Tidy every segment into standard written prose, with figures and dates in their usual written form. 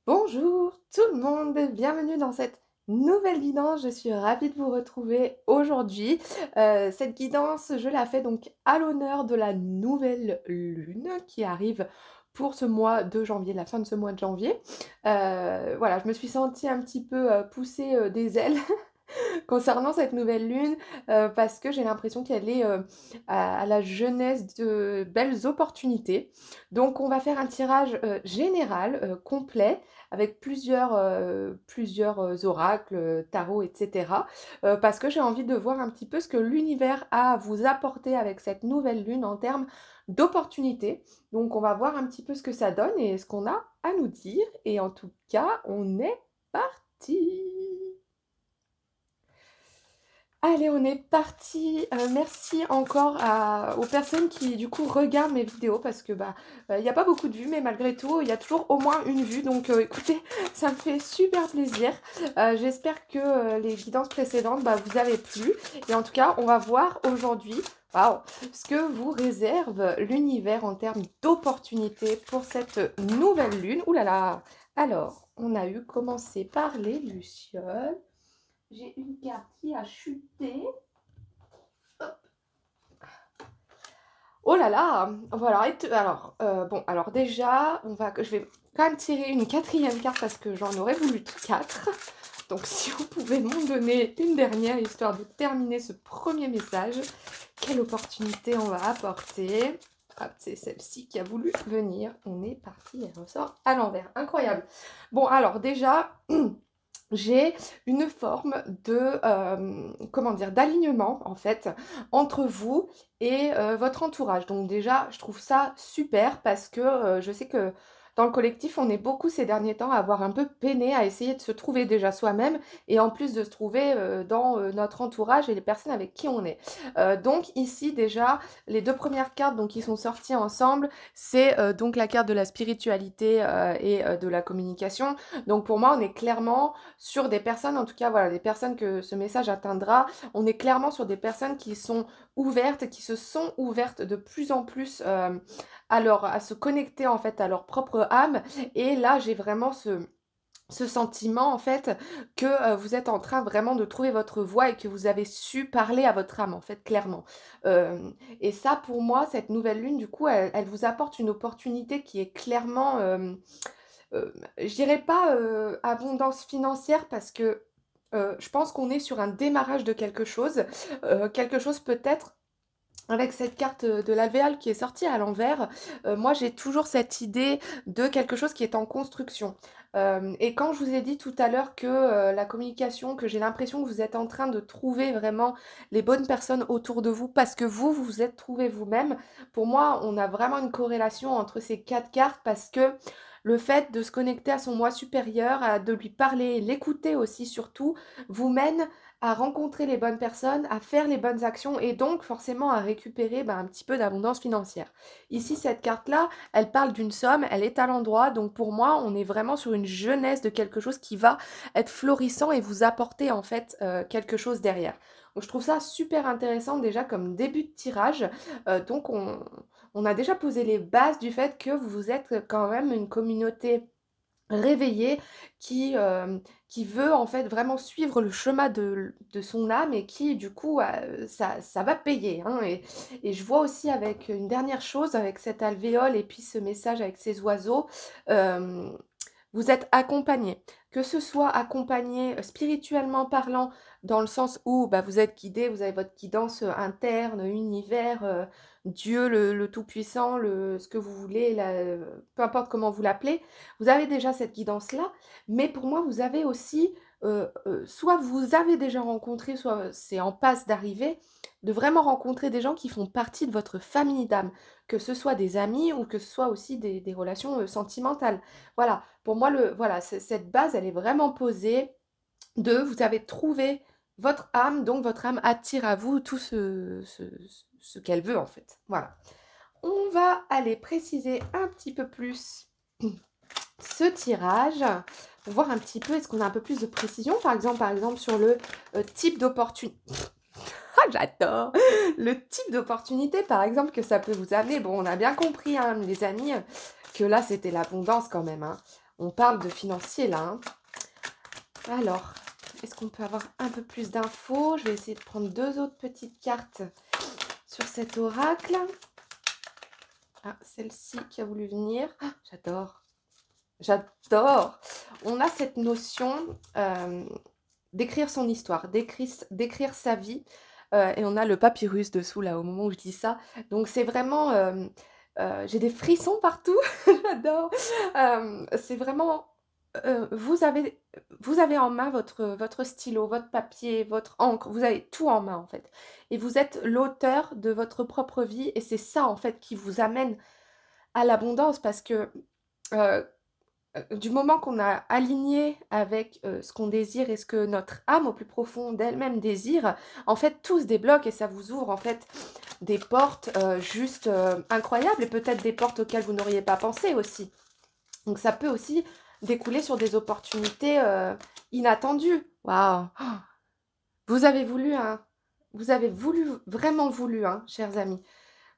Bonjour tout le monde, bienvenue dans cette nouvelle guidance. Je suis ravie de vous retrouver aujourd'hui. Cette guidance, je la fais donc à l'honneur de la nouvelle lune qui arrive pour ce mois de janvier, la fin de ce mois de janvier. Voilà, je me suis sentie un petit peu pousser des ailes concernant cette nouvelle lune, parce que j'ai l'impression qu'elle est, à la jeunesse de belles opportunités. Donc on va faire un tirage, général, complet avec plusieurs oracles, tarot et cetera, parce que j'ai envie de voir un petit peu ce que l'univers a à vous apporter avec cette nouvelle lune en termes d'opportunités. Donc on va voir un petit peu ce que ça donne et ce qu'on a à nous dire et en tout cas, on est parti! Allez, on est parti. Merci encore aux personnes qui du coup regardent mes vidéos parce que il y a pas beaucoup de vues, mais malgré tout, il y a toujours au moins une vue. Donc écoutez, ça me fait super plaisir. J'espère que les guidances précédentes vous avez plu. Et en tout cas, on va voir aujourd'hui, waouh, ce que vous réserve l'univers en termes d'opportunités pour cette nouvelle lune. Ouh là là. Alors, on a eu commencé par les lucioles. J'ai une carte qui a chuté. Oh là là, voilà. Alors, bon, alors déjà, je vais quand même tirer une quatrième carte parce que j'en aurais voulu quatre. Donc, si vous pouvez m'en donner une dernière histoire de terminer ce premier message, quelle opportunité on va apporter. Hop, c'est celle-ci qui a voulu venir. On est parti, elle ressort à l'envers. Incroyable. Bon, alors déjà, j'ai une forme de, comment dire, d'alignement en fait entre vous et votre entourage. Donc déjà, je trouve ça super parce que je sais que dans le collectif, on est beaucoup ces derniers temps à avoir un peu peiné à essayer de se trouver déjà soi-même et en plus de se trouver dans notre entourage et les personnes avec qui on est. Donc ici déjà, les deux premières cartes donc, qui sont sorties ensemble, c'est donc la carte de la spiritualité et de la communication. Donc pour moi, on est clairement sur des personnes, en tout cas, voilà, des personnes que ce message atteindra, on est clairement sur des personnes qui sont ouvertes, qui se sont ouvertes de plus en plus à se connecter en fait à leur propre âme. Et là, j'ai vraiment ce sentiment en fait que vous êtes en train vraiment de trouver votre voie et que vous avez su parler à votre âme en fait clairement. Et ça pour moi, cette nouvelle lune du coup, elle vous apporte une opportunité qui est clairement je dirais pas, abondance financière parce que, je pense qu'on est sur un démarrage de quelque chose peut-être avec cette carte, de l'alvéole qui est sortie à l'envers, moi j'ai toujours cette idée de quelque chose qui est en construction. Et quand je vous ai dit tout à l'heure que, la communication, que j'ai l'impression que vous êtes en train de trouver vraiment les bonnes personnes autour de vous parce que vous, vous vous êtes trouvé vous-même. Pour moi, on a vraiment une corrélation entre ces 4 cartes parce que le fait de se connecter à son moi supérieur, de lui parler, l'écouter aussi surtout, vous mène à rencontrer les bonnes personnes, à faire les bonnes actions et donc forcément à récupérer un petit peu d'abondance financière. Ici, cette carte-là, elle parle d'une somme, elle est à l'endroit, donc pour moi, on est vraiment sur une jeunesse de quelque chose qui va être florissant et vous apporter en fait quelque chose derrière. Donc je trouve ça super intéressant déjà comme début de tirage. Donc on a déjà posé les bases du fait que vous êtes quand même une communauté réveillée qui veut en fait vraiment suivre le chemin de son âme et qui du coup ça va payer hein. Et je vois aussi avec une dernière chose avec cette alvéole et puis ce message avec ces oiseaux, euh, vous êtes accompagné, que ce soit accompagné spirituellement parlant, dans le sens où vous êtes guidé, vous avez votre guidance interne, univers, Dieu le Tout-Puissant, ce que vous voulez, peu importe comment vous l'appelez, vous avez déjà cette guidance-là, mais pour moi, vous avez aussi, soit vous avez déjà rencontré, soit c'est en passe d'arriver, de vraiment rencontrer des gens qui font partie de votre famille d'âme, que ce soit des amis ou que ce soit aussi des relations sentimentales. Voilà, pour moi, voilà, cette base, elle est vraiment posée de vous avez trouvé votre âme, donc votre âme attire à vous tout ce qu'elle veut en fait. Voilà. On va aller préciser un petit peu plus ce tirage pour voir un petit peu, est-ce qu'on a un peu plus de précision, par exemple sur le type d'opportunité. Ah, j'adore le type d'opportunité, par exemple, que ça peut vous amener. Bon, on a bien compris, hein, les amis, que là, c'était l'abondance quand même. Hein. On parle de financier là, hein. Alors, est-ce qu'on peut avoir un peu plus d'infos? Je vais essayer de prendre 2 autres petites cartes sur cet oracle. Ah, celle-ci qui a voulu venir. Ah, j'adore. J'adore. On a cette notion d'écrire son histoire, d'écrire sa vie. Et on a le papyrus dessous, là, au moment où je dis ça. Donc, c'est vraiment... j'ai des frissons partout. J'adore. C'est vraiment... vous avez en main votre stylo, votre papier, votre encre. Vous avez tout en main, en fait. Et vous êtes l'auteur de votre propre vie. Et c'est ça, en fait, qui vous amène à l'abondance. Parce que... du moment qu'on a aligné avec ce qu'on désire et ce que notre âme au plus profond d'elle-même désire, en fait, tout se débloque et ça vous ouvre en fait des portes juste incroyables et peut-être des portes auxquelles vous n'auriez pas pensé aussi. Donc ça peut aussi découler sur des opportunités inattendues. Waouh! Vous avez voulu, hein? Vous avez voulu, vraiment voulu, hein, chers amis.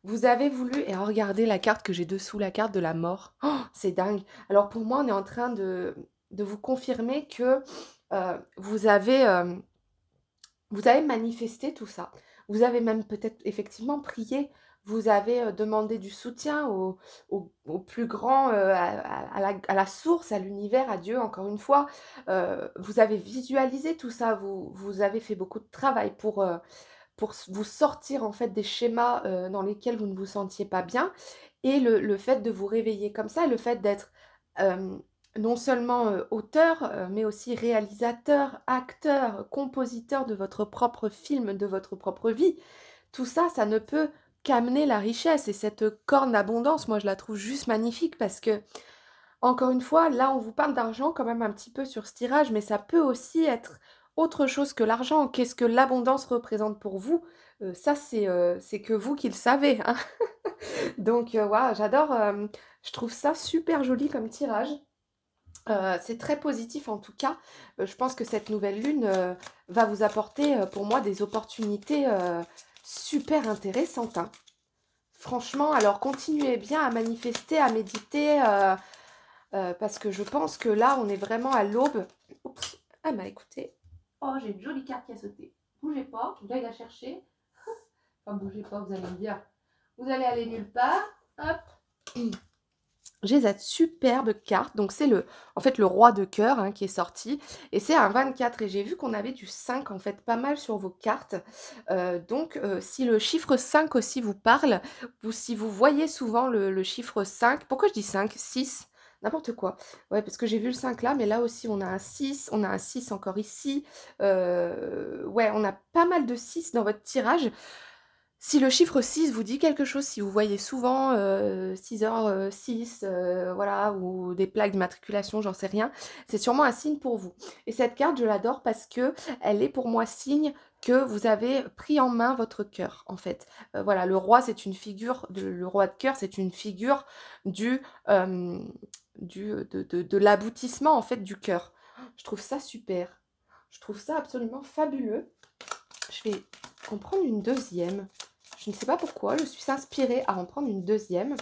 Vous avez voulu, et regardez la carte que j'ai dessous, la carte de la mort. Oh, c'est dingue. Alors pour moi, on est en train de vous confirmer que vous avez manifesté tout ça. Vous avez même peut-être effectivement prié. Vous avez demandé du soutien au plus grand, à la source, à l'univers, à Dieu, encore une fois. Vous avez visualisé tout ça. Vous avez fait beaucoup de travail pour vous sortir en fait des schémas dans lesquels vous ne vous sentiez pas bien. Et le fait de vous réveiller comme ça, le fait d'être non seulement auteur, mais aussi réalisateur, acteur, compositeur de votre propre film, de votre propre vie, tout ça, ça ne peut qu'amener la richesse. Et cette corne d'abondance, moi je la trouve juste magnifique parce que, encore une fois, là on vous parle d'argent quand même un petit peu sur ce tirage, mais ça peut aussi être autre chose que l'argent. Qu'est-ce que l'abondance représente pour vous? Ça, c'est que vous qui le savez, hein. Donc, waouh, j'adore, je trouve ça super joli comme tirage. C'est très positif en tout cas. Je pense que cette nouvelle lune va vous apporter pour moi des opportunités super intéressantes, hein. Franchement, alors continuez bien à manifester, à méditer, parce que je pense que là, on est vraiment à l'aube. Oups. Ah bah écoutez, oh j'ai une jolie carte qui a sauté. Bougez pas, j'aille la chercher. Enfin bougez pas, vous allez me dire. Vous allez aller nulle part. Hop. J'ai cette superbe carte, donc c'est en fait le roi de cœur hein, qui est sorti, et c'est un 24, et j'ai vu qu'on avait du 5 en fait, pas mal sur vos cartes, donc si le chiffre 5 aussi vous parle, ou si vous voyez souvent le chiffre 5, pourquoi je dis 5, 6, n'importe quoi, ouais parce que j'ai vu le 5 là, mais là aussi on a un 6, on a un 6 encore ici, ouais on a pas mal de 6 dans votre tirage. Si le chiffre 6 vous dit quelque chose, si vous voyez souvent 6h06, voilà, ou des plaques d'immatriculation, j'en sais rien, c'est sûrement un signe pour vous. Et cette carte, je l'adore parce que elle est pour moi signe que vous avez pris en main votre cœur, en fait. Voilà, le roi, c'est une figure, le roi de cœur, c'est une figure euh, de l'aboutissement, en fait, du cœur. Je trouve ça super. Je trouve ça absolument fabuleux. Je vais en prendre une deuxième. Je ne sais pas pourquoi, je suis inspirée à en prendre une deuxième.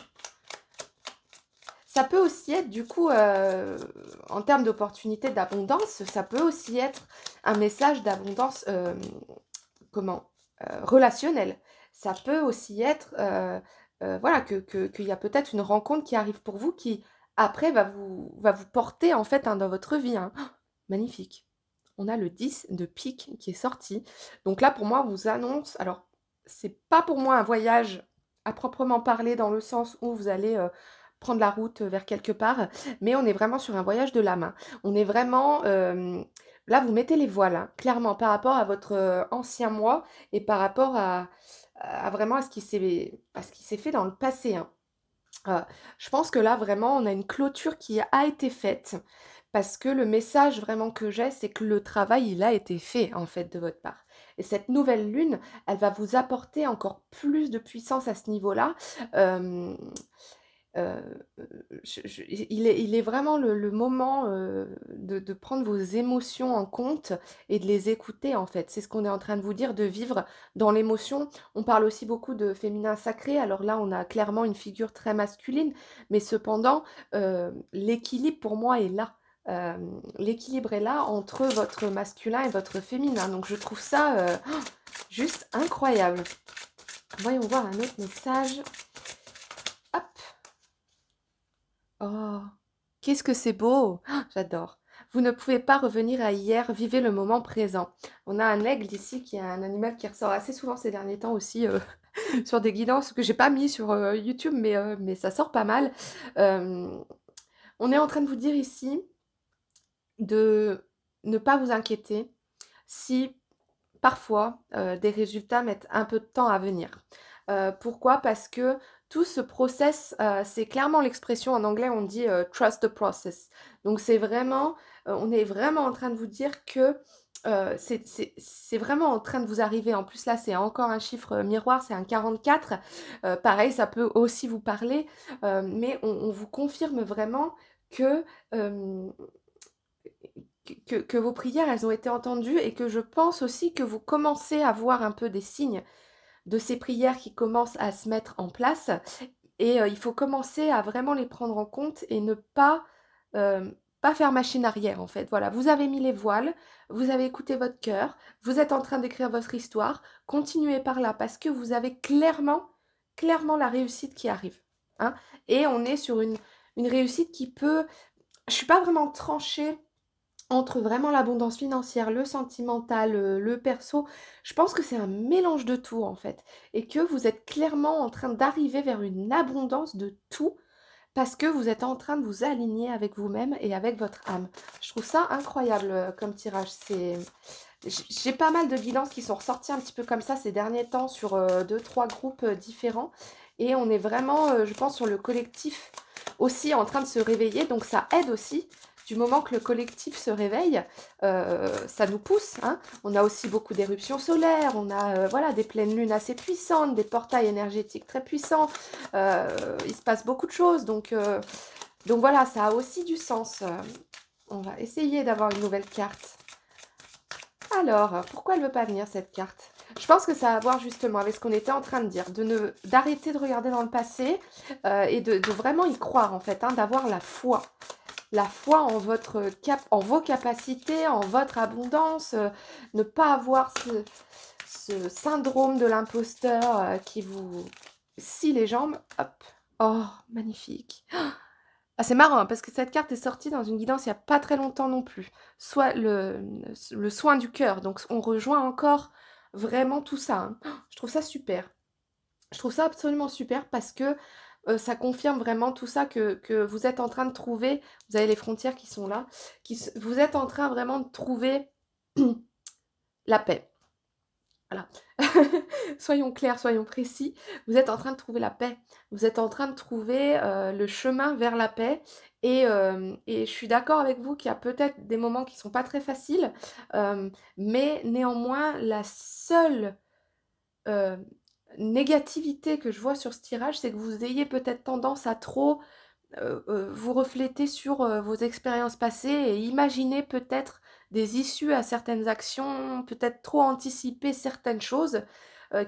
Ça peut aussi être, du coup, en termes d'opportunités d'abondance, ça peut aussi être un message d'abondance, relationnelle. Ça peut aussi être, voilà, qu'il y a peut-être une rencontre qui arrive pour vous qui, après, va vous porter, en fait, hein, dans votre vie, hein. Oh, magnifique. On a le 10 de pique qui est sorti. Donc là, pour moi, on vous annonce... Alors, c'est pas pour moi un voyage à proprement parler dans le sens où vous allez prendre la route vers quelque part, mais on est vraiment sur un voyage de l'âme, hein. On est vraiment... là, vous mettez les voiles, hein, clairement, par rapport à votre ancien moi et par rapport à vraiment à ce qui s'est fait dans le passé, hein. Je pense que là, vraiment, on a une clôture qui a été faite parce que le message vraiment que j'ai, c'est que le travail, il a été fait, en fait, de votre part. Et cette nouvelle lune, elle va vous apporter encore plus de puissance à ce niveau-là. Heu, il est vraiment le moment, de prendre vos émotions en compte et de les écouter, en fait. C'est ce qu'on est en train de vous dire, de vivre dans l'émotion. On parle aussi beaucoup de féminin sacré, alors là, on a clairement une figure très masculine, mais cependant, l'équilibre pour moi est là. L'équilibre est là entre votre masculin et votre féminin, donc je trouve ça, juste incroyable. Voyons voir un autre message. Hop! Oh, qu'est-ce que c'est beau! Ah, j'adore. Vous ne pouvez pas revenir à hier, vivez le moment présent. On a un aigle ici qui est un animal qui ressort assez souvent ces derniers temps aussi sur des guidances que j'ai pas mis sur YouTube, mais ça sort pas mal. On est en train de vous dire ici de ne pas vous inquiéter si parfois, des résultats mettent un peu de temps à venir. Pourquoi? Parce que tout ce process, c'est clairement l'expression en anglais, on dit, «trust the process». Donc c'est vraiment, on est vraiment en train de vous dire que, c'est vraiment en train de vous arriver. En plus là, c'est encore un chiffre, miroir, c'est un 44. Pareil, ça peut aussi vous parler, mais on vous confirme vraiment que, hem que vos prières, elles ont été entendues et que je pense aussi que vous commencez à voir un peu des signes de ces prières qui commencent à se mettre en place et il faut commencer à vraiment les prendre en compte et ne pas, pas faire machine arrière, en fait. Voilà, vous avez mis les voiles, vous avez écouté votre cœur, vous êtes en train d'écrire votre histoire, continuez par là parce que vous avez clairement la réussite qui arrive, hein, et on est sur une réussite qui peut, je suis pas vraiment tranchée entre vraiment l'abondance financière, le sentimental, le perso. Je pense que c'est un mélange de tout, en fait, et que vous êtes clairement en train d'arriver vers une abondance de tout, parce que vous êtes en train de vous aligner avec vous-même et avec votre âme. Je trouve ça incroyable, comme tirage. J'ai pas mal de guidances qui sont ressorties un petit peu comme ça ces derniers temps sur, 2-3 groupes, différents, et on est vraiment, je pense, sur le collectif aussi en train de se réveiller, donc ça aide aussi. Du moment que le collectif se réveille, ça nous pousse, hein. On a aussi beaucoup d'éruptions solaires, on a, voilà, des pleines lunes assez puissantes, des portails énergétiques très puissants, il se passe beaucoup de choses, donc voilà, ça a aussi du sens. On va essayer d'avoir une nouvelle carte. Alors, pourquoi elle ne veut pas venir cette carte? Je pense que ça a à voir justement avec ce qu'on était en train de dire, d'arrêter de regarder dans le passé, et de vraiment y croire en fait, hein, d'avoir la foi. La foi en en vos capacités, en votre abondance, ne pas avoir ce syndrome de l'imposteur, qui vous scie les jambes. Hop! Oh, magnifique! Ah, c'est marrant, hein, parce que cette carte est sortie dans une guidance il y a pas très longtemps non plus. Soit le soin du cœur, donc on rejoint encore vraiment tout ça, hein. Je trouve ça super. Je trouve ça absolument super parce que, ça confirme vraiment tout ça que vous êtes en train de trouver. Vous avez les frontières qui sont là, vous êtes en train vraiment de trouver la paix. Voilà. Soyons clairs, soyons précis. Vous êtes en train de trouver la paix. Vous êtes en train de trouver, le chemin vers la paix, et je suis d'accord avec vous qu'il y a peut-être des moments qui sont pas très faciles, mais néanmoins la seule, heu, négativité que je vois sur ce tirage, c'est que vous ayez peut-être tendance à trop, vous refléter sur, vos expériences passées et imaginer peut-être des issues à certaines actions, peut-être trop anticiper certaines choses,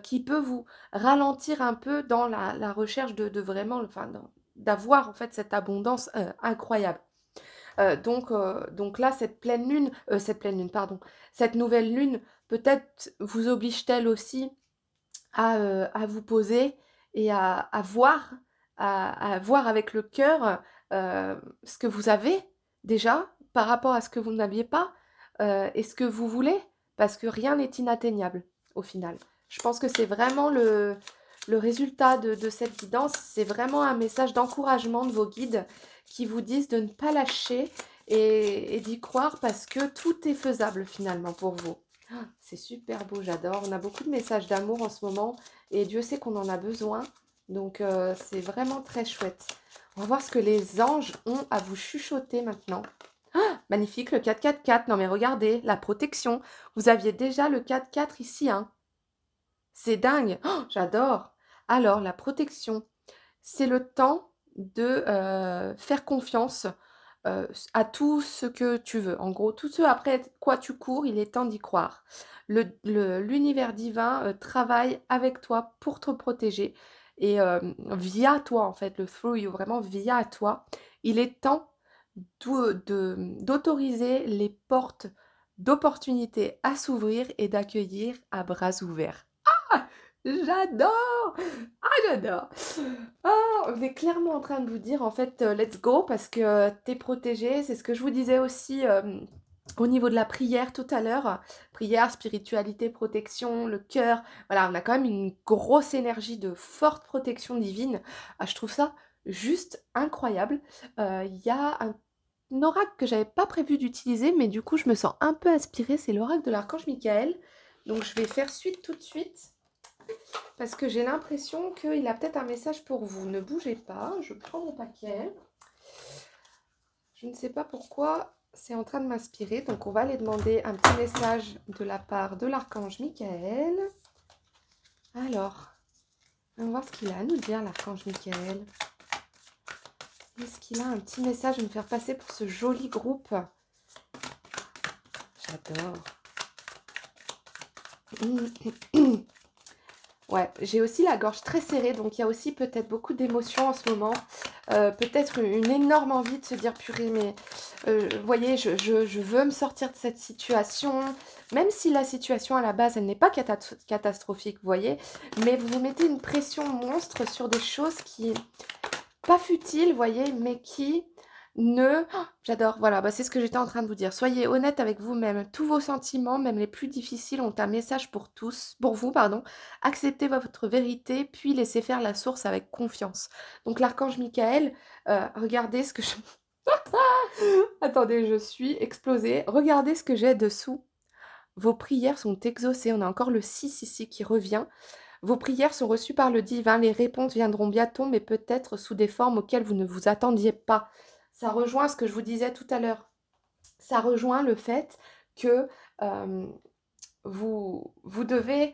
qui peut vous ralentir un peu dans la recherche de vraiment, enfin, d'avoir en fait cette abondance, incroyable. Donc là, cette pleine lune, pardon, cette nouvelle lune, peut-être vous oblige-t-elle aussi à vous poser et à voir avec le cœur, ce que vous avez déjà par rapport à ce que vous n'aviez pas, et ce que vous voulez, parce que rien n'est inatteignable au final. Je pense que c'est vraiment le résultat de cette guidance, c'est vraiment un message d'encouragement de vos guides qui vous disent de ne pas lâcher et d'y croire parce que tout est faisable finalement pour vous. C'est super beau, j'adore. On a beaucoup de messages d'amour en ce moment et Dieu sait qu'on en a besoin. Donc c'est vraiment très chouette. On va voir ce que les anges ont à vous chuchoter maintenant. Ah, magnifique, le 444. Non mais regardez, la protection. Vous aviez déjà le 4-4 ici, hein. C'est dingue. Oh, j'adore. Alors, la protection, c'est le temps de faire confiance à tout ce que tu veux. En gros, tout ce après quoi tu cours, il est temps d'y croire. L'univers divin travaille avec toi pour te protéger et via toi, en fait, le through you, vraiment via toi. Il est temps d'autoriser les portes d'opportunités à s'ouvrir et d'accueillir à bras ouverts. Ah! J'adore! Ah, j'adore! Ah, on est clairement en train de vous dire en fait, let's go parce que tu protégé. C'est ce que je vous disais aussi, au niveau de la prière tout à l'heure. Prière, spiritualité, protection, le cœur. Voilà, on a quand même une grosse énergie de forte protection divine. Ah, je trouve ça juste incroyable. Il y a un oracle que j'avais pas prévu d'utiliser, mais du coup je me sens un peu inspirée, c'est l'oracle de l'archange Michael. Donc je vais faire suite tout de suite. Parce que j'ai l'impression qu'il a peut-être un message pour vous. Ne bougez pas, je prends mon paquet. Je ne sais pas pourquoi c'est en train de m'inspirer. Donc on va aller demander un petit message de la part de l'archange Michael. Alors, on va voir ce qu'il a à nous dire, l'archange Michael. Est-ce qu'il a un petit message à me faire passer pour ce joli groupe? J'adore. Ouais, j'ai aussi la gorge très serrée, donc il y a aussi peut-être beaucoup d'émotions en ce moment. Peut-être une énorme envie de se dire, purée, mais vous voyez, je veux me sortir de cette situation, même si la situation à la base, elle n'est pas catastrophique, vous voyez, mais vous vous mettez une pression monstre sur des choses qui, pas futiles, vous voyez, mais qui ne... Oh, j'adore, voilà, bah, c'est ce que j'étais en train de vous dire. Soyez honnête avec vous-même. Tous vos sentiments, même les plus difficiles, ont un message pour tous, pour vous, pardon. Acceptez votre vérité, puis laissez faire la source avec confiance. Donc l'archange Michael, regardez ce que je... Attendez, je suis explosée. Regardez ce que j'ai dessous. Vos prières sont exaucées. On a encore le 6 ici qui revient. Vos prières sont reçues par le divin. Les réponses viendront bientôt, mais peut-être sous des formes auxquelles vous ne vous attendiez pas. Ça rejoint ce que je vous disais tout à l'heure. Ça rejoint le fait que euh, vous devez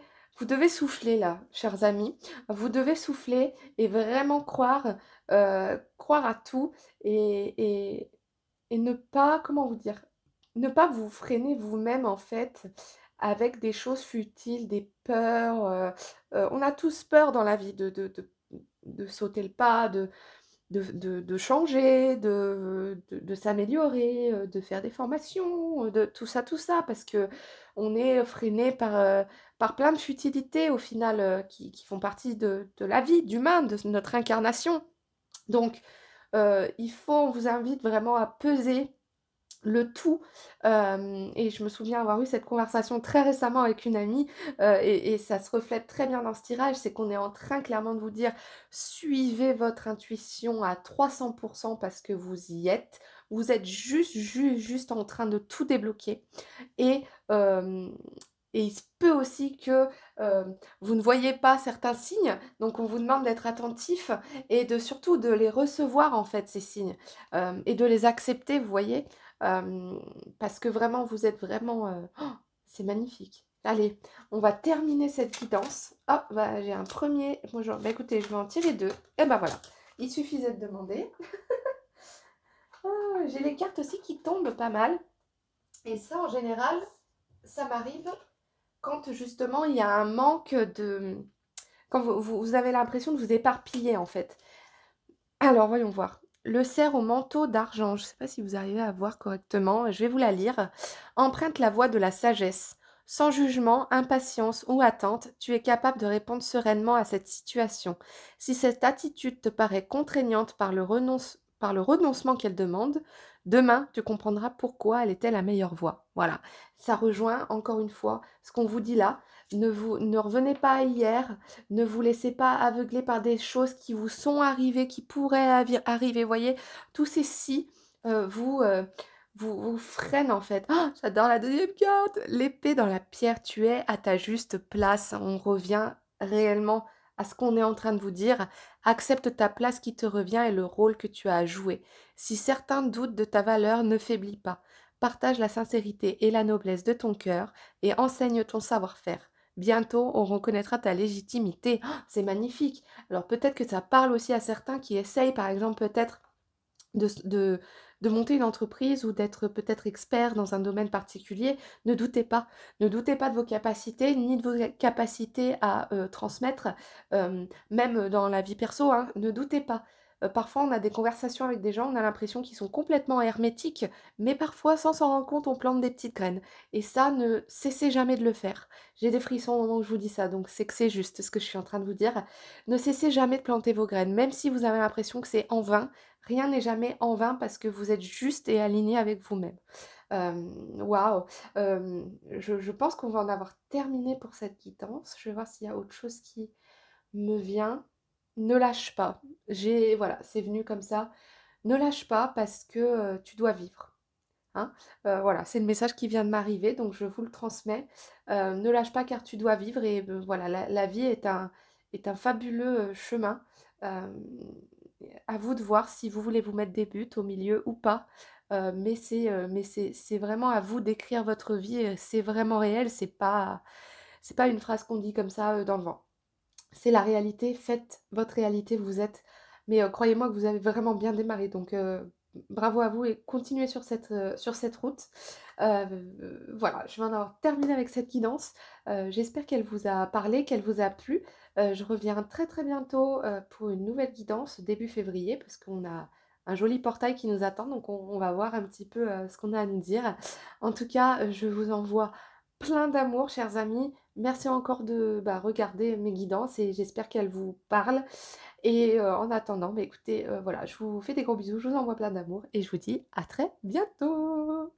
souffler là, chers amis. Vous devez souffler et vraiment croire, croire à tout et ne pas, comment vous dire, ne pas vous freiner vous-même en fait avec des choses futiles, des peurs. On a tous peur dans la vie de sauter le pas, de changer, de s'améliorer, de faire des formations, de tout ça, parce que on est freiné par plein de futilités au final qui font partie de la vie d'humain, de notre incarnation. Donc, on vous invite vraiment à peser le tout. Et je me souviens avoir eu cette conversation très récemment avec une amie et ça se reflète très bien dans ce tirage, c'est qu'on est en train clairement de vous dire suivez votre intuition à 300% parce que vous êtes juste en train de tout débloquer et et il se peut aussi que vous ne voyez pas certains signes, donc on vous demande d'être attentif et de surtout de les recevoir en fait ces signes et de les accepter, vous voyez, euh, parce que vraiment vous êtes vraiment, oh, c'est magnifique. Allez, on va terminer cette guidance. Ah, bah j'ai un premier. Bonjour. Bah écoutez, je vais en tirer deux. Et bah voilà, il suffisait de demander. Ah, j'ai les cartes aussi qui tombent pas mal. Et ça, en général, ça m'arrive quand justement il y a un manque de... Quand vous avez l'impression de vous éparpiller en fait. Alors voyons voir. Le cerf au manteau d'argent, je ne sais pas si vous arrivez à voir correctement, je vais vous la lire. Emprunte la voix de la sagesse. Sans jugement, impatience ou attente, tu es capable de répondre sereinement à cette situation. Si cette attitude te paraît contraignante par le renoncement qu'elle demande, demain tu comprendras pourquoi elle était la meilleure voie. Voilà, ça rejoint encore une fois ce qu'on vous dit là. Ne revenez pas à hier, ne vous laissez pas aveugler par des choses qui vous sont arrivées, qui pourraient arriver. Voyez, tous ces si vous freinent en fait. Ah, j'adore la deuxième carte. L'épée dans la pierre, tu es à ta juste place. On revient réellement à ce qu'on est en train de vous dire. Accepte ta place qui te revient et le rôle que tu as à jouer. Si certains doutent de ta valeur, ne faiblis pas. Partage la sincérité et la noblesse de ton cœur et enseigne ton savoir-faire. bientôt on reconnaîtra ta légitimité. Oh, c'est magnifique. Alors peut-être que ça parle aussi à certains qui essayent, par exemple, peut-être de s de monter une entreprise ou d'être peut-être expert dans un domaine particulier. Ne doutez pas. Ne doutez pas de vos capacités, ni de vos capacités à, transmettre, même dans la vie perso, hein. Ne doutez pas. Parfois, on a des conversations avec des gens, on a l'impression qu'ils sont complètement hermétiques, mais parfois, sans s'en rendre compte, on plante des petites graines et ça, ne cessez jamais de le faire. J'ai des frissons au moment où je vous dis ça, donc c'est que c'est juste ce que je suis en train de vous dire. Ne cessez jamais de planter vos graines, même si vous avez l'impression que c'est en vain. Rien n'est jamais en vain parce que vous êtes juste et aligné avec vous-même. Waouh! Je pense qu'on va en avoir terminé pour cette guidance. Je vais voir s'il y a autre chose qui me vient. Ne lâche pas. Voilà, c'est venu comme ça. Ne lâche pas parce que tu dois vivre. Hein. Voilà, c'est le message qui vient de m'arriver, donc je vous le transmets. Ne lâche pas car tu dois vivre et voilà, la vie est un fabuleux chemin. Euh, à vous de voir si vous voulez vous mettre des buts au milieu ou pas. Mais c'est vraiment à vous d'écrire votre vie. C'est vraiment réel. C'est pas une phrase qu'on dit comme ça dans le vent. C'est la réalité. Faites votre réalité. Vous êtes. Mais croyez-moi que vous avez vraiment bien démarré. Donc bravo à vous et continuez sur cette route. Voilà, je vais en avoir terminé avec cette guidance. J'espère qu'elle vous a parlé, qu'elle vous a plu. Je reviens très très bientôt pour une nouvelle guidance début février parce qu'on a un joli portail qui nous attend. Donc on va voir un petit peu ce qu'on a à nous dire. En tout cas, je vous envoie plein d'amour, chers amis. Merci encore de regarder mes guidances et j'espère qu'elles vous parlent. Et en attendant, écoutez, voilà, je vous fais des gros bisous, je vous envoie plein d'amour et je vous dis à très bientôt.